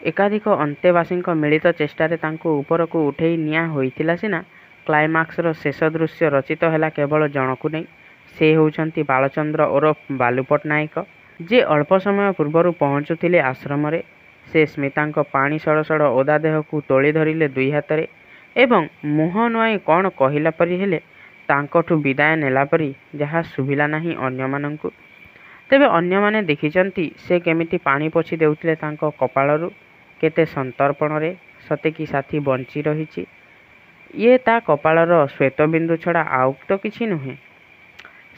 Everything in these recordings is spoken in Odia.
ଏକାଧିକ ଅନ୍ତେବାସୀଙ୍କ ମିଳିତ ଚେଷ୍ଟାରେ ତାଙ୍କୁ ଉପରକୁ ଉଠେଇ ନିଆ ହୋଇଥିଲା ସିନା କ୍ଲାଇମାକ୍ସର ଶେଷ ଦୃଶ୍ୟ ରଚିତ ହେଲା କେବଳ ଜଣକୁ ନେଇ। ସେ ହେଉଛନ୍ତି ବାଳଚନ୍ଦ୍ର ଓରଫ ବାଲୁ ପଟ୍ଟନାୟକ, ଯେ ଅଳ୍ପ ସମୟ ପୂର୍ବରୁ ପହଞ୍ଚୁଥିଲେ ଆଶ୍ରମରେ। ସେ ସ୍ମିତାଙ୍କ ପାଣି ସଡ଼ ସଡ଼ ଓଦା ଦେହକୁ ତୋଳି ଧରିଲେ ଦୁଇ ହାତରେ ଏବଂ ମୁହଁ ନୁଆଁଇ କ'ଣ କହିଲା ପରି ହେଲେ ତାଙ୍କଠୁ ବିଦାୟ ନେଲା ପରି, ଯାହା ଶୁଭିଲା ନାହିଁ ଅନ୍ୟମାନଙ୍କୁ। ତେବେ ଅନ୍ୟମାନେ ଦେଖିଛନ୍ତି ସେ କେମିତି ପାଣି ପୋଛି ଦେଉଥିଲେ ତାଙ୍କ କପାଳରୁ, କେତେ ସନ୍ତର୍ପଣରେ। ସତେକି ସାଥୀ ବଞ୍ଚି ରହିଛି। ଇଏ ତା କପାଳର ଶ୍ୱେତବିନ୍ଦୁ ଛଡ଼ା ଆଉ ତ କିଛି ନୁହେଁ।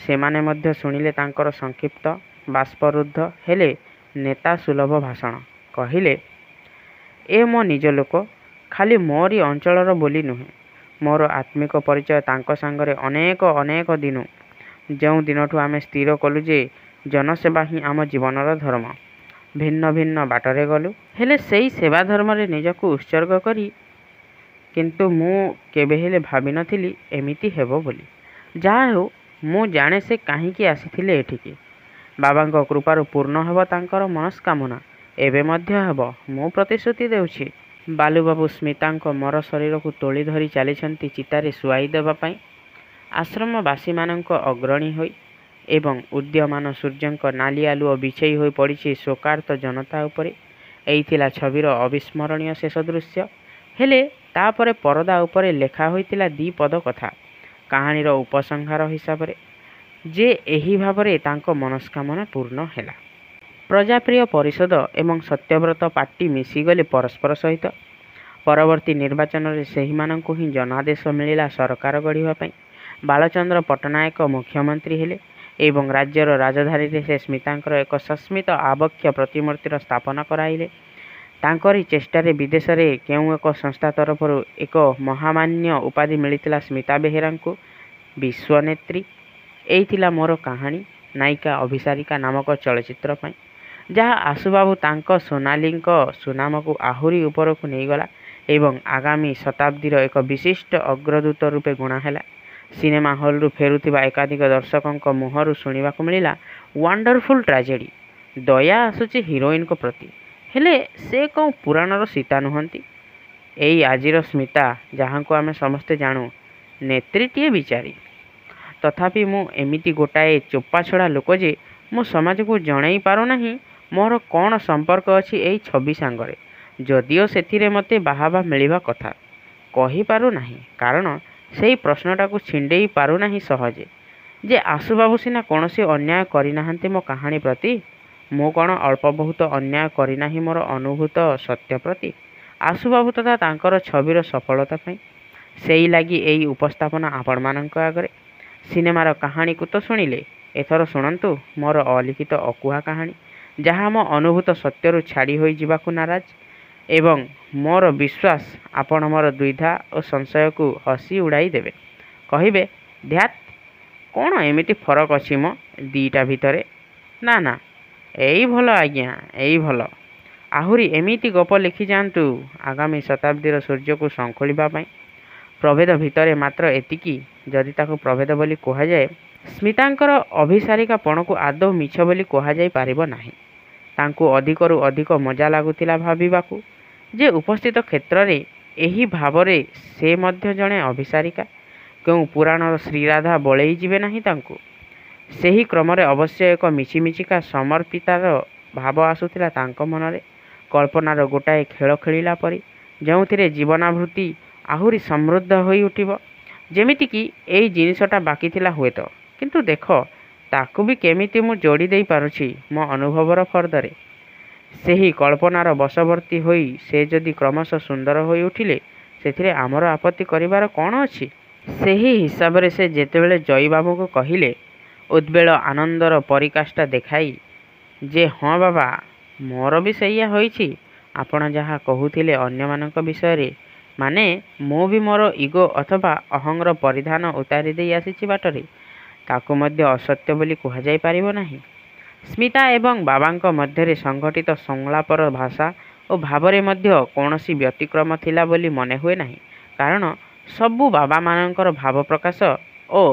ସେମାନେ ମଧ୍ୟ ଶୁଣିଲେ ତାଙ୍କର ସଂକ୍ଷିପ୍ତ, ବାଷ୍ପରୁଦ୍ଧ ହେଲେ ନେତା ସୁଲଭ ଭାଷଣ। କହିଲେ, ଏ ମୋ ନିଜ ଲୋକ, ଖାଲି ମୋରି ଅଞ୍ଚଳର ବୋଲି ନୁହେଁ। ମୋର ଆତ୍ମିକ ପରିଚୟ ତାଙ୍କ ସାଙ୍ଗରେ ଅନେକ ଅନେକ ଦିନୁ, ଯେଉଁ ଦିନଠୁ ଆମେ ସ୍ଥିର କଲୁ ଯେ ଜନସେବା ହିଁ ଆମ ଜୀବନର ଧର୍ମ। ଭିନ୍ନ ଭିନ୍ନ ବାଟରେ ଗଲୁ, ହେଲେ ସେଇ ସେବା ଧର୍ମରେ ନିଜକୁ ଉତ୍ସର୍ଗ କରି। କିନ୍ତୁ ମୁଁ କେବେହେଲେ ଭାବିନଥିଲି ଏମିତି ହେବ ବୋଲି। ଯାହା ହେଉ, ମୁଁ ଜାଣେ ସେ କାହିଁକି ଆସିଥିଲେ ଏଠିକି। ବାବାଙ୍କ କୃପାରୁ ପୂର୍ଣ୍ଣ ହେବ ତାଙ୍କର ମନସ୍କାମନା। ଏବେ ମଧ୍ୟ ହେବ, ମୁଁ ପ୍ରତିଶ୍ରୁତି ଦେଉଛି। ବାଲୁବାବୁ ସ୍ମିତାଙ୍କ ମର ଶରୀରକୁ ତୋଳି ଧରି ଚାଲିଛନ୍ତି ଚିତାରେ ଶୁଆଇ ଦେବା ପାଇଁ, ଆଶ୍ରମବାସୀମାନଙ୍କ ଅଗ୍ରଣୀ ହୋଇ। ଏବଂ ଉଦୀୟମାନ ସୂର୍ଯ୍ୟଙ୍କ ନାଲି ଆଲୁଅ ବିଛେଇ ହୋଇ ପଡ଼ିଛି ଶୋକାର୍ତ୍ତ ଜନତା ଉପରେ। ଏଇ ଥିଲା ଛବିର ଅବିସ୍ମରଣୀୟ ଶେଷ ଦୃଶ୍ୟ। ହେଲେ ତାପରେ ପରଦା ଉପରେ ଲେଖା ହୋଇଥିଲା ଦି'ପଦ କଥା, କାହାଣୀର ଉପସଂହାର ହିସାବରେ, ଯେ ଏହି ଭାବରେ ତାଙ୍କ ମନସ୍କାମନା ପୂର୍ଣ୍ଣ ହେଲା। ପ୍ରଜାପ୍ରିୟ ପରିଷଦ ଏବଂ ସତ୍ୟବ୍ରତ ପାର୍ଟି ମିଶିଗଲେ ପରସ୍ପର ସହିତ। ପରବର୍ତ୍ତୀ ନିର୍ବାଚନରେ ସେହିମାନଙ୍କୁ ହିଁ ଜନାଦେଶ ମିଳିଲା ସରକାର ଗଢ଼ିବା ପାଇଁ। ବାଳଚନ୍ଦ୍ର ପଟ୍ଟନାୟକ ମୁଖ୍ୟମନ୍ତ୍ରୀ ହେଲେ ଏବଂ ରାଜ୍ୟର ରାଜଧାନୀରେ ସେ ସ୍ମିତାଙ୍କର ଏକ ସସ୍ମିତ ଆବକ୍ଷ ପ୍ରତିମୂର୍ତ୍ତିର ସ୍ଥାପନ କରାଇଲେ। ତାଙ୍କରି ଚେଷ୍ଟାରେ ବିଦେଶରେ କେଉଁ ଏକ ସଂସ୍ଥା ତରଫରୁ ଏକ ମହାମାନ୍ୟ ଉପାଧି ମିଳିଥିଲା ସ୍ମିତା ବେହେରାଙ୍କୁ, ବିଶ୍ୱନେତ୍ରୀ। ଏଇ ଥିଲା ମୋର କାହାଣୀ ନାୟିକା ଅଭିସାରିକା ନାମକ ଚଳଚ୍ଚିତ୍ର ପାଇଁ, ଯାହା ଆଶୁବାବୁ ତାଙ୍କ ସୋନାଲିଙ୍କ ସୁନାମକୁ ଆହୁରି ଉପରକୁ ନେଇଗଲା ଏବଂ ଆଗାମୀ ଶତାବ୍ଦୀର ଏକ ବିଶିଷ୍ଟ ଅଗ୍ରଦୂତ ରୂପେ ଗଣା ହେଲା। ସିନେମା ହଲ୍ରୁ ଫେରୁଥିବା ଏକାଧିକ ଦର୍ଶକଙ୍କ ମୁହଁରୁ ଶୁଣିବାକୁ ମିଳିଲା, ୱାଣ୍ଡରଫୁଲ୍ ଟ୍ରାଜେଡି। ଦୟା ଆସୁଛି ହିରୋଇନ୍ଙ୍କ ପ୍ରତି, ହେଲେ ସେ କ'ଣ ପୁରାଣର ସୀତା ନୁହନ୍ତି? ଏଇ ଆଜିର ସ୍ମିତା, ଯାହାଙ୍କୁ ଆମେ ସମସ୍ତେ ଜାଣୁ, ନେତ୍ରୀଟିଏ ବିଚାରୀ। ତଥାପି ମୁଁ ଏମିତି ଗୋଟାଏ ଚୋପାଛଡ଼ା ଲୋକ ଯେ ମୁଁ ସମାଜକୁ ଜଣେଇ ପାରୁନାହିଁ ମୋର କ'ଣ ସମ୍ପର୍କ ଅଛି ଏଇ ଛବି ସାଙ୍ଗରେ, ଯଦିଓ ସେଥିରେ ମୋତେ ବାହାବା ମିଳିବା କଥା। କହିପାରୁନାହିଁ କାରଣ ସେଇ ପ୍ରଶ୍ନଟାକୁ ଛିଣ୍ଡେଇ ପାରୁନାହିଁ ସହଜେ, ଯେ ଆଶୁବାବୁ ସିନା କୌଣସି ଅନ୍ୟାୟ କରିନାହାନ୍ତି ମୋ କାହାଣୀ ପ୍ରତି। ମୁଁ କ'ଣ ଅଳ୍ପ ବହୁତ ଅନ୍ୟାୟ କରିନାହିଁ ମୋର ଅନୁଭୂତ ସତ୍ୟ ପ୍ରତି, ଆଶୁବାବୁ ତଥା ତାଙ୍କର ଛବିର ସଫଳତା ପାଇଁ। ସେଇ ଲାଗି ଏଇ ଉପସ୍ଥାପନା ଆପଣମାନଙ୍କ ଆଗରେ। ସିନେମାର କାହାଣୀକୁ ତ ଶୁଣିଲେ, ଏଥର ଶୁଣନ୍ତୁ ମୋର ଅଲିଖିତ ଅକୁହା କାହାଣୀ, ଯାହା ମୋ ଅନୁଭୂତ ସତ୍ୟରୁ ଛାଡ଼ି ହୋଇ ଯିବାକୁ ନାରାଜ। ଏବଂ ମୋର ବିଶ୍ୱାସ ଆପଣ ମୋର ଦ୍ୱିଧା ଓ ସଂଶୟକୁ ହସି ଉଡ଼ାଇ ଦେବେ। କହିବେ, ଧ୍ୟାତ୍, କ'ଣ ଏମିତି ଫରକ ଅଛି ମ ଦି'ଟା ଭିତରେ? ନା ନା, ଏଇ ଭଲ ଆଜ୍ଞା, ଏଇ ଭଲ। ଆହୁରି ଏମିତି ଗପ ଲେଖିଯାଆନ୍ତୁ ଆଗାମୀ ଶତାବ୍ଦୀର ସୂର୍ଯ୍ୟକୁ ଶଙ୍ଖୁଳିବା ପାଇଁ। ପ୍ରଭେଦ ଭିତରେ ମାତ୍ର ଏତିକି, ଯଦି ତାକୁ ପ୍ରଭେଦ ବୋଲି କୁହାଯାଏ, ସ୍ମିତାଙ୍କର ଅଭିସାରିକାପଣକୁ ଆଦୌ ମିଛ ବୋଲି କୁହାଯାଇ ପାରିବ ନାହିଁ। ତାଙ୍କୁ ଅଧିକରୁ ଅଧିକ ମଜା ଲାଗୁଥିଲା ଭାବିବାକୁ ଯେ ଉପସ୍ଥିତ କ୍ଷେତ୍ରରେ ଏହି ଭାବରେ ସେ ମଧ୍ୟ ଜଣେ ଅଭିସାରିକା। କେଉଁ ପୁରାଣର ଶ୍ରୀରାଧା ବଳେଇ ଯିବେ ନାହିଁ ତାଙ୍କୁ। ସେହି କ୍ରମରେ ଅବଶ୍ୟ ଏକ ମିଛିମିଛିକା ସମର୍ପିତାର ଭାବ ଆସୁଥିଲା ତାଙ୍କ ମନରେ, କଳ୍ପନାର ଗୋଟାଏ ଖେଳ ଖେଳିଲା ପରି, ଯେଉଁଥିରେ ଜୀବନାଭୃତି ଆହୁରି ସମୃଦ୍ଧ ହୋଇ ଉଠିବ। ଯେମିତିକି ଏଇ ଜିନିଷଟା ବାକି ଥିଲା ହୁଏତ, କିନ୍ତୁ ଦେଖ ତାକୁ ବି କେମିତି ମୁଁ ଯୋଡ଼ି ଦେଇ ପାରୁଛି ମୋ ଅନୁଭବର ଫର୍ଦ୍ଦରେ। ସେହି କଳ୍ପନାର ବଶବର୍ତ୍ତୀ ହୋଇ ସେ ଯଦି କ୍ରମଶଃ ସୁନ୍ଦର ହୋଇ ଉଠିଲେ, ସେଥିରେ ଆମର ଆପତ୍ତି କରିବାର କ'ଣ ଅଛି? ସେହି ହିସାବରେ ସେ ଯେତେବେଳେ ଜୟୀବାବୁଙ୍କୁ କହିଲେ, ଉଦ୍ବେଳ ଆନନ୍ଦର ପରିକାଷ୍ଠା ଦେଖାଇ, ଯେ ହଁ ବାବା, ମୋର ବି ସେଇଆ ହୋଇଛି। ଆପଣ ଯାହା କହୁଥିଲେ ଅନ୍ୟମାନଙ୍କ ବିଷୟରେ, ମାନେ ମୁଁ ବି ମୋର ଇଗୋ ଅଥବା ଅହଂର ପରିଧାନ ଉତାରି ଦେଇ ଆସିଛି ବାଟରେ, ତାକୁ ମଧ୍ୟ ଅସତ୍ୟ ବୋଲି କୁହାଯାଇ ପାରିବ ନାହିଁ। ସ୍ମିତା ଏବଂ ବାବାଙ୍କ ମଧ୍ୟରେ ସଂଘଟିତ ସଂଳାପର ଭାଷା ଓ ଭାବରେ ମଧ୍ୟ କୌଣସି ବ୍ୟତିକ୍ରମ ଥିଲା ବୋଲି ମନେ ହୁଏ ନାହିଁ, କାରଣ ସବୁ ବାବାମାନଙ୍କର ଭାବ ପ୍ରକାଶ ଓ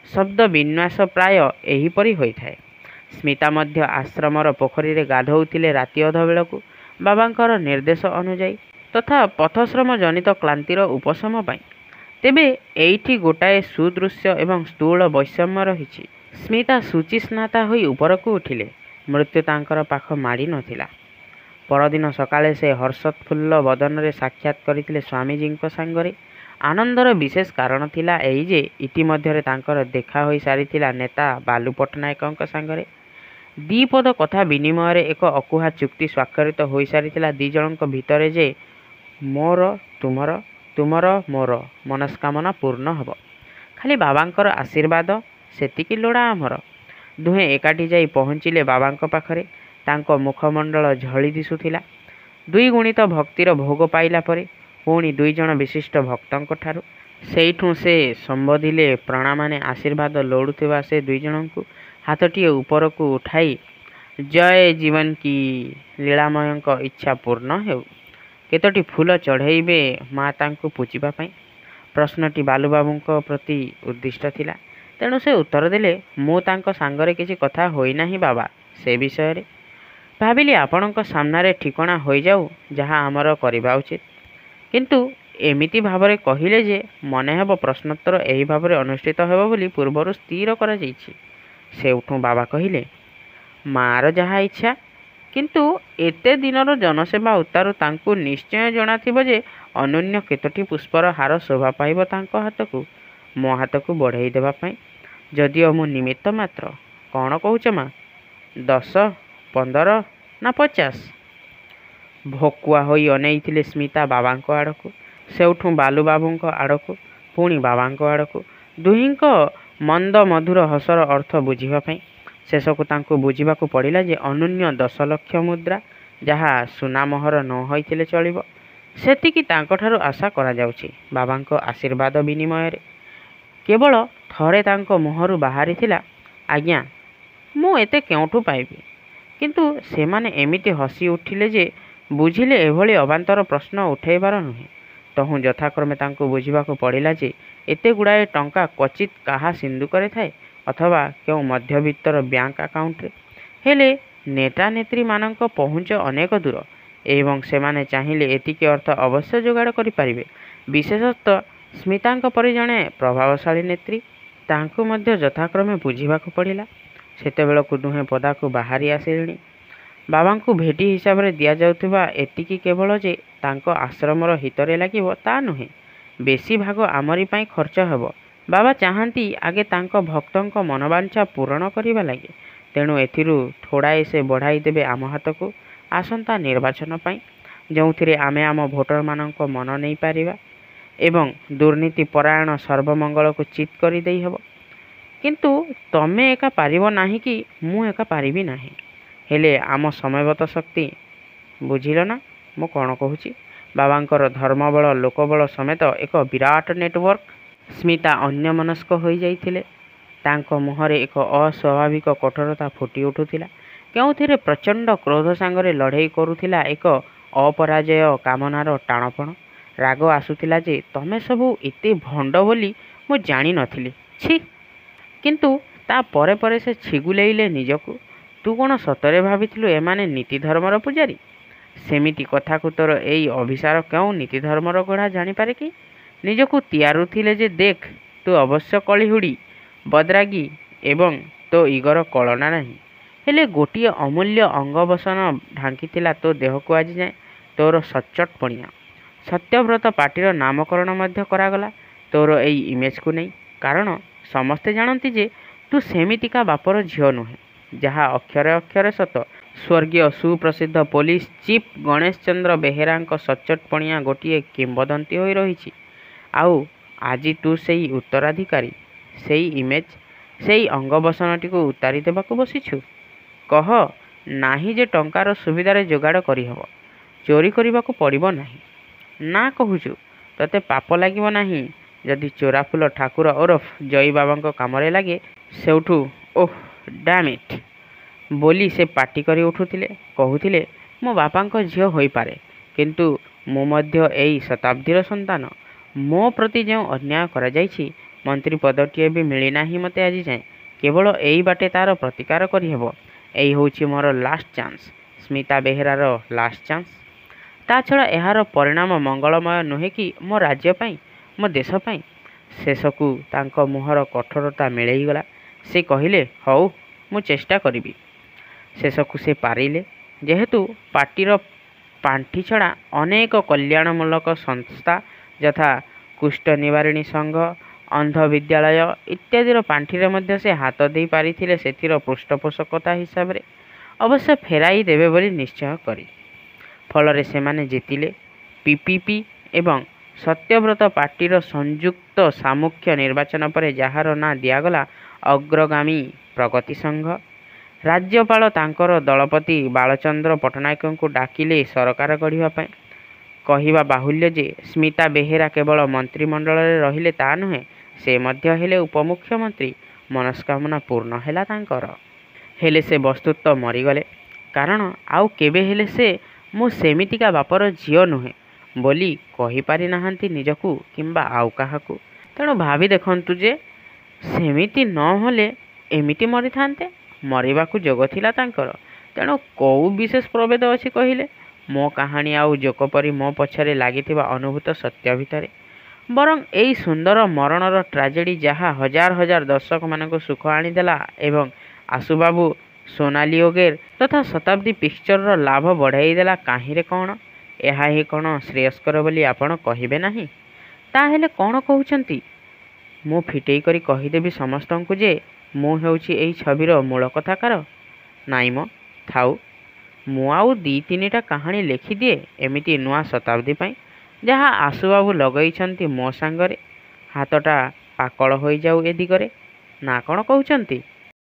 ଶବ୍ଦ ବିନ୍ୟାସ ପ୍ରାୟ ଏହିପରି ହୋଇଥାଏ। ସ୍ମିତା ମଧ୍ୟ ଆଶ୍ରମର ପୋଖରୀରେ ଗାଧୋଉଥିଲେ ରାତି ଅଧ ବେଳକୁ। ବାବାଙ୍କର ନିର୍ଦ୍ଦେଶ ଅନୁଯାୟୀ ତଥା ପଥଶ୍ରମ ଜନିତ କ୍ଳାନ୍ତିର ଉପଶମ ପାଇଁ। ତେବେ ଏଇଠି ଗୋଟାଏ ସୁଦୃଶ୍ୟ ଏବଂ ସ୍ଥୂଳ ବୈଷମ୍ୟ ରହିଛି। ସ୍ମିତା ଶୁଚିସ୍ନାତା ହୋଇ ଉପରକୁ ଉଠିଲେ। ମୃତ୍ୟୁ ତାଙ୍କର ପାଖ ମାଡ଼ି ନଥିଲା। ପରଦିନ ସକାଳେ ସେ ହର୍ଷୋତ୍ଫୁଲ୍ଲ ବଦନରେ ସାକ୍ଷାତ କରିଥିଲେ ସ୍ୱାମୀଜୀଙ୍କ ସାଙ୍ଗରେ। ଆନନ୍ଦର ବିଶେଷ କାରଣ ଥିଲା ଏଇ ଯେ ଇତିମଧ୍ୟରେ ତାଙ୍କର ଦେଖା ହୋଇ ସାରିଥିଲା ନେତା ବାଲୁ ପଟ୍ଟନାୟକଙ୍କ ସାଙ୍ଗରେ। ଦିପଦ କଥା ବିନିମୟରେ ଏକ ଅକୁହା ଚୁକ୍ତି ସ୍ୱାକ୍ଷରିତ ହୋଇସାରିଥିଲା ଦି ଜଣଙ୍କ ଭିତରେ ଯେ ମୋର ତୁମର, ତୁମର ମୋର ମନସ୍କାମନା ପୂର୍ଣ୍ଣ ହେବ। ଖାଲି ବାବାଙ୍କର ଆଶୀର୍ବାଦ ସେତିକି ଲୋଡ଼ା ଆମର। ଦୁହେଁ ଏକାଠି ଯାଇ ପହଞ୍ଚିଲେ ବାବାଙ୍କ ପାଖରେ। ତାଙ୍କ ମୁଖମଣ୍ଡଳ ଝଳି ଦିଶୁଥିଲା। ଦ୍ୱିଗୁଣିତ ଭକ୍ତିର ଭୋଗ ପାଇଲା ପରେ ପୁଣି ଦୁଇଜଣ ବିଶିଷ୍ଟ ଭକ୍ତଙ୍କ ଠାରୁ। ସେଇଠୁ ସେ ସମ୍ବୋଧିଲେ ପ୍ରଣାମାନେ ଆଶୀର୍ବାଦ ଲୋଡ଼ୁଥିବା ସେ ଦୁଇଜଣଙ୍କୁ। ହାତଟିଏ ଉପରକୁ ଉଠାଇ ଜୟ ଜୀବନ କି ଲୀଳାମୟଙ୍କ ଇଚ୍ଛା ପୂର୍ଣ୍ଣ ହେଉ। କେତୋଟି ଫୁଲ ଚଢ଼େଇବେ ମା ତାଙ୍କୁ ପୂଜିବା ପାଇଁ? ପ୍ରଶ୍ନଟି ବାଲୁବାବୁଙ୍କ ପ୍ରତି ଉଦ୍ଦିଷ୍ଟ ଥିଲା। ତେଣୁ ସେ ଉତ୍ତର ଦେଲେ, ମୁଁ ତାଙ୍କ ସାଙ୍ଗରେ କିଛି କଥା ହୋଇନାହିଁ ବାବା ସେ ବିଷୟରେ। ଭାବିଲି ଆପଣଙ୍କ ସାମ୍ନାରେ ଠିକଣା ହୋଇଯାଉ ଯାହା ଆମର କରିବା ଉଚିତ। କିନ୍ତୁ ଏମିତି ଭାବରେ କହିଲେ ଯେ ମନେ ହେବ ପ୍ରଶ୍ନୋତ୍ତର ଏହି ଭାବରେ ଅନୁଷ୍ଠିତ ହେବ ବୋଲି ପୂର୍ବରୁ ସ୍ଥିର କରାଯାଇଛି। ସେଉଠୁ ବାବା କହିଲେ, ମା'ର ଯାହା ଇଚ୍ଛା। କିନ୍ତୁ ଏତେ ଦିନର ଜନସେବା ଉତ୍ତାରୁ ତାଙ୍କୁ ନିଶ୍ଚୟ ଜଣାଥିବ ଯେ ଅନନ୍ୟ କେତୋଟି ପୁଷ୍ପର ହାର ଶୋଭା ପାଇବ ତାଙ୍କ ହାତକୁ ମୋ ହାତକୁ ବଢ଼େଇ ଦେବା ପାଇଁ। ଯଦିଓ ମୁଁ ନିମିତ୍ତ ମାତ୍ର। କ'ଣ କହୁଛ ମା? 10, 15 ନା 50? ଭକୁଆ ହୋଇ ଅନେଇଥିଲେ ସ୍ମିତା ବାବାଙ୍କ ଆଡ଼କୁ, ସେଉଠୁ ବାଲୁବାବୁଙ୍କ ଆଡ଼କୁ, ପୁଣି ବାବାଙ୍କ ଆଡ଼କୁ, ଦୁହିଁଙ୍କ ମନ୍ଦ ମଧୁର ହସର ଅର୍ଥ ବୁଝିବା ପାଇଁ। ଶେଷକୁ ତାଙ୍କୁ ବୁଝିବାକୁ ପଡ଼ିଲା ଯେ ଅନନ୍ୟ 10 ଲକ୍ଷ ମୁଦ୍ରା, ଯାହା ସୁନାମୋହର ନ ହୋଇଥିଲେ ଚଳିବ, ସେତିକି ତାଙ୍କଠାରୁ ଆଶା କରାଯାଉଛି ବାବାଙ୍କ ଆଶୀର୍ବାଦ ବିନିମୟରେ। କେବଳ ଥରେ ତାଙ୍କ ମୁହଁରୁ ବାହାରିଥିଲା, ଆଜ୍ଞା ମୁଁ ଏତେ କେଉଁଠୁ ପାଇବି? କିନ୍ତୁ ସେମାନେ ଏମିତି ହସି ଉଠିଲେ ଯେ ବୁଝିଲେ ଏଭଳି ଅବାନ୍ତର ପ୍ରଶ୍ନ ଉଠାଇବାର ନୁହେଁ। ତହୁଁ ଯଥାକ୍ରମେ ତାଙ୍କୁ ବୁଝିବାକୁ ପଡ଼ିଲା ଯେ ଏତେ ଗୁଡ଼ାଏ ଟଙ୍କା କ୍ୱଚିତ୍ କାହା ସିନ୍ଦୁକରେ ଥାଏ ଅଥବା କେଉଁ ମଧ୍ୟବିତ୍ତର ବ୍ୟାଙ୍କ ଆକାଉଣ୍ଟରେ। ହେଲେ ନେତା ନେତ୍ରୀମାନଙ୍କ ପହୁଞ୍ଚ ଅନେକ ଦୂର ଏବଂ ସେମାନେ ଚାହିଁଲେ ଏତିକି ଅର୍ଥ ଅବଶ୍ୟ ଯୋଗାଡ଼ କରିପାରିବେ। ବିଶେଷତଃ ସ୍ମିତାଙ୍କ ପରି ଜଣେ ପ୍ରଭାବଶାଳୀ ନେତ୍ରୀ। ତାଙ୍କୁ ମଧ୍ୟ ଯଥାକ୍ରମେ ବୁଝିବାକୁ ପଡ଼ିଲା। ସେତେବେଳକୁ ଦୁହେଁ ପଦାକୁ ବାହାରି ଆସିଲେଣି। ବାବାଙ୍କୁ ଭେଟି ହିସାବରେ ଦିଆଯାଉଥିବା ଏତିକି କେବଳ ଯେ ତାଙ୍କ ଆଶ୍ରମର ହିତରେ ଲାଗିବ ତା ନୁହେଁ, ବେଶୀ ଭାଗ ଆମରି ପାଇଁ ଖର୍ଚ୍ଚ ହେବ। ବାବା ଚାହାନ୍ତି ଆଗେ ତାଙ୍କ ଭକ୍ତଙ୍କ ମନବାଞ୍ଛା ପୂରଣ କରିବା ଲାଗି। ତେଣୁ ଏଥିରୁ ଥୋଡ଼ାଏ ସେ ବଢ଼ାଇ ଦେବେ ଆମ ହାତକୁ ଆସନ୍ତା ନିର୍ବାଚନ ପାଇଁ, ଯେଉଁଥିରେ ଆମେ ଆମ ଭୋଟରମାନଙ୍କ ମନ ନେଇପାରିବା ଏବଂ ଦୁର୍ନୀତି ପରାୟଣ ସର୍ବମଙ୍ଗଳକୁ ଚିତ୍ କରି ଦେଇ ହେବ। କିନ୍ତୁ ତମେ ଏକା ପାରିବ ନାହିଁ କି ମୁଁ ଏକା ପାରିବି ନାହିଁ। ହେଲେ ଆମ ସମବେତ ଶକ୍ତି, ବୁଝିଲ ନା ମୁଁ କ'ଣ କହୁଛି? ବାବାଙ୍କର ଧର୍ମବଳ ଲୋକବଳ ସମେତ ଏକ ବିରାଟ ନେଟୱାର୍କ। ସ୍ମିତା ଅନ୍ୟମନସ୍କ ହୋଇଯାଇଥିଲେ। ତାଙ୍କ ମୁହଁରେ ଏକ ଅସ୍ୱାଭାବିକ କଠୋରତା ଫୁଟି ଉଠୁଥିଲା। କେଉଁଥିରେ ପ୍ରଚଣ୍ଡ କ୍ରୋଧ ସାଙ୍ଗରେ ଲଢ଼େଇ କରୁଥିଲା ଏକ ଅପରାଜୟ କାମନାର ଟାଣପଣ। ରାଗ ଆସୁଥିଲା ଯେ ତମେ ସବୁ ଏତେ ଭଣ୍ଡ ବୋଲି ମୁଁ ଜାଣିନଥିଲି, ଛି। କିନ୍ତୁ ତା ପରେ ପରେ ସେ ଛିଗୁଲେଇଲେ ନିଜକୁ। ତୁ କ'ଣ ସତରେ ଭାବିଥିଲୁ ଏମାନେ ନୀତି ଧର୍ମର ପୂଜାରୀ? ସେମିତି କଥାକୁ ତୋର ଏଇ ଅଭିସାର କେଉଁ ନୀତି ଧର୍ମର ଗଢ଼ା ଜାଣିପାରେ କି? ନିଜକୁ ତିଆରୁଥିଲେ ଯେ ଦେଖ ତୁ ଅବଶ୍ୟ କଳିହୁଡ଼ି, ବଦ୍ରାଗୀ ଏବଂ ତୋ ଇଗର କଳନା ନାହିଁ। ହେଲେ ଗୋଟିଏ ଅମୂଲ୍ୟ ଅଙ୍ଗବସନ ଢାଙ୍କିଥିଲା ତୋ ଦେହକୁ ଆଜିଯାଏଁ, ତୋର ସଚ୍ଚୋଟ ପଣିଆ। ସତ୍ୟବ୍ରତ ପାଟିର ନାମକରଣ ମଧ୍ୟ କରାଗଲା ତୋର ଏଇ ଇମେଜକୁ ନେଇ। କାରଣ ସମସ୍ତେ ଜାଣନ୍ତି ଯେ ତୁ ସେମିତିକା ବାପର ଝିଅ ନୁହେଁ, ଯାହା ଅକ୍ଷରେ ଅକ୍ଷରେ ସତ। ସ୍ୱର୍ଗୀୟ ସୁପ୍ରସିଦ୍ଧ ପୋଲିସ ଚିଫ୍ ଗଣେଶ ଚନ୍ଦ୍ର ବେହେରାଙ୍କ ସଚ୍ଚୋଟ ପଣିଆ ଗୋଟିଏ କିମ୍ବଦନ୍ତୀ ହୋଇ ରହିଛି। ଆଉ ଆଜି ତୁ ସେଇ ଉତ୍ତରାଧିକାରୀ, ସେଇ ଇମେଜ, ସେଇ ଅଙ୍ଗବସନଟିକୁ ଉତାରି ଦେବାକୁ ବସିଛୁ। କହ ନାହିଁ ଯେ ଟଙ୍କାର ସୁବିଧାରେ ଯୋଗାଡ଼ କରିହେବ, ଚୋରି କରିବାକୁ ପଡ଼ିବ ନାହିଁ। ନା କହୁଛୁ ତୋତେ ପାପ ଲାଗିବ ନାହିଁ ଯଦି ଚୋରାଫୁଲ ଠାକୁର ଓରଫ ଜୟୀ ବାବାଙ୍କ କାମରେ ଲାଗେ। ସେଉଠୁ ଓଃ ଡ୍ୟାମ୍ ଇଟ୍ ବୋଲି ସେ ପାଟି କରି ଉଠୁଥିଲେ। କହୁଥିଲେ, ମୁଁ ବାପାଙ୍କ ଝିଅ ହୋଇପାରେ, କିନ୍ତୁ ମୁଁ ମଧ୍ୟ ଏଇ ଶତାବ୍ଦୀର ସନ୍ତାନ। ମୋ ପ୍ରତି ଯେଉଁ ଅନ୍ୟାୟ କରାଯାଇଛି, ମନ୍ତ୍ରୀ ପଦଟିଏ ବି ମିଳିନାହିଁ ମୋତେ ଆଜି ଯାଏଁ। କେବଳ ଏଇ ବାଟେ ତା'ର ପ୍ରତିକାର କରିହେବ। ଏଇ ହେଉଛି ମୋର ଲାଷ୍ଟ ଚାନ୍ସ। ସ୍ମିତା ବେହେରାର ଲାଷ୍ଟ ଚାନ୍ସ। ତା ଛଡ଼ା ଏହାର ପରିଣାମ ମଙ୍ଗଳମୟ ନୁହେଁ କି ମୋ ରାଜ୍ୟ ପାଇଁ, ମୋ ଦେଶ ପାଇଁ? ଶେଷକୁ ତାଙ୍କ ମୁହଁର କଠୋରତା ମିଳେଇଗଲା। ସେ କହିଲେ, ହଉ, ମୁଁ ଚେଷ୍ଟା କରିବି। ଶେଷକୁ ସେ ପାରିଲେ। ଯେହେତୁ ପାର୍ଟିର ପାଣ୍ଠି ଛଡ଼ା ଅନେକ କଲ୍ୟାଣମୂଳକ ସଂସ୍ଥା ଯଥା କୁଷ୍ଠ ନିବାରିଣୀ ସଂଘ, ଅନ୍ଧ ବିଦ୍ୟାଳୟ ଇତ୍ୟାଦିର ପାଣ୍ଠିରେ ମଧ୍ୟ ସେ ହାତ ଦେଇ ପାରିଥିଲେ ସେଥିର ପୃଷ୍ଠପୋଷକତା ହିସାବରେ, ଅବଶ୍ୟ ଫେରାଇ ଦେବେ ବୋଲି ନିଶ୍ଚୟ କରି। ଫଳରେ ସେମାନେ ଜିତିଲେ। ପିପିପି ଏବଂ ସତ୍ୟବ୍ରତ ପାର୍ଟିର ସଂଯୁକ୍ତ ସାମୁଖ୍ୟ ନିର୍ବାଚନ ପରେ ଯାହାର ନାଁ ଦିଆଗଲା ଅଗ୍ରଗାମୀ ପ୍ରଗତି ସଂଘ। ରାଜ୍ୟପାଳ ତାଙ୍କର ଦଳପତି ବାଳଚନ୍ଦ୍ର ପଟ୍ଟନାୟକଙ୍କୁ ଡାକିଲେ ସରକାର ଗଢ଼ିବା ପାଇଁ। କହିବା ବାହୁଲ୍ୟ ଯେ ସ୍ମିତା ବେହେରା କେବଳ ମନ୍ତ୍ରିମଣ୍ଡଳରେ ରହିଲେ ତା ନୁହେଁ, ସେ ମଧ୍ୟ ହେଲେ ଉପମୁଖ୍ୟମନ୍ତ୍ରୀ। ମନସ୍କାମନା ପୂର୍ଣ୍ଣ ହେଲା ତାଙ୍କର। ହେଲେ ସେ ବସ୍ତୁତଃ ମରିଗଲେ। କାରଣ ଆଉ କେବେ ହେଲେ ସେ ମୁଁ ସେମିତିକା ବାପର ଝିଅ ନୁହେଁ ବୋଲି କହିପାରି ନାହାନ୍ତି ନିଜକୁ କିମ୍ବା ଆଉ କାହାକୁ। ତେଣୁ ଭାବି ଦେଖନ୍ତୁ ଯେ ସେମିତି ନ ହେଲେ ଏମିତି ମରିଥାନ୍ତେ। ମରିବାକୁ ଯୋଗ ଥିଲା ତାଙ୍କର। ତେଣୁ କୋଉ ବିଶେଷ ପ୍ରଭେଦ ଅଛି କହିଲେ? ମୋ କାହାଣୀ ଆଉ ଜୋକ ପରି ମୋ ପଛରେ ଲାଗିଥିବା ଅନୁଭୂତ ସତ୍ୟ ଭିତରେ। ବରଂ ଏଇ ସୁନ୍ଦର ମରଣର ଟ୍ରାଜେଡ଼ି ଯାହା ହଜାର ହଜାର ଦର୍ଶକମାନଙ୍କୁ ସୁଖ ଆଣିଦେଲା ଏବଂ ଆଶୁବାବୁ, ସୋନାଲିଓଗେର ତଥା ଶତାବ୍ଦୀ ପିକ୍ଚରର ଲାଭ ବଢ଼ାଇଦେଲା କାହିଁରେ କ'ଣ? ଏହା ହିଁ କ'ଣ ଶ୍ରେୟସ୍କର ବୋଲି ଆପଣ କହିବେ ନାହିଁ? ତାହେଲେ କ'ଣ କହୁଛନ୍ତି? ମୁଁ ଫିଟେଇ କରି କହିଦେବି ସମସ୍ତଙ୍କୁ ଯେ ମୁଁ ହେଉଛି ଏଇ ଛବିର ମୂଳ କଥାକାର? ନାଇଁ ମ, ଥାଉ। ମୁଁ ଆଉ 2-3ଟା କାହାଣୀ ଲେଖିଦିଏ ଏମିତି ନୂଆ ଶତାବ୍ଦୀ ପାଇଁ, ଯାହା ଆଶୁବାବୁ ଲଗେଇଛନ୍ତି ମୋ ସାଙ୍ଗରେ। ହାତଟା ପାକଳ ହୋଇଯାଉ ଏ ଦିଗରେ। ନା କ'ଣ କହୁଛନ୍ତି?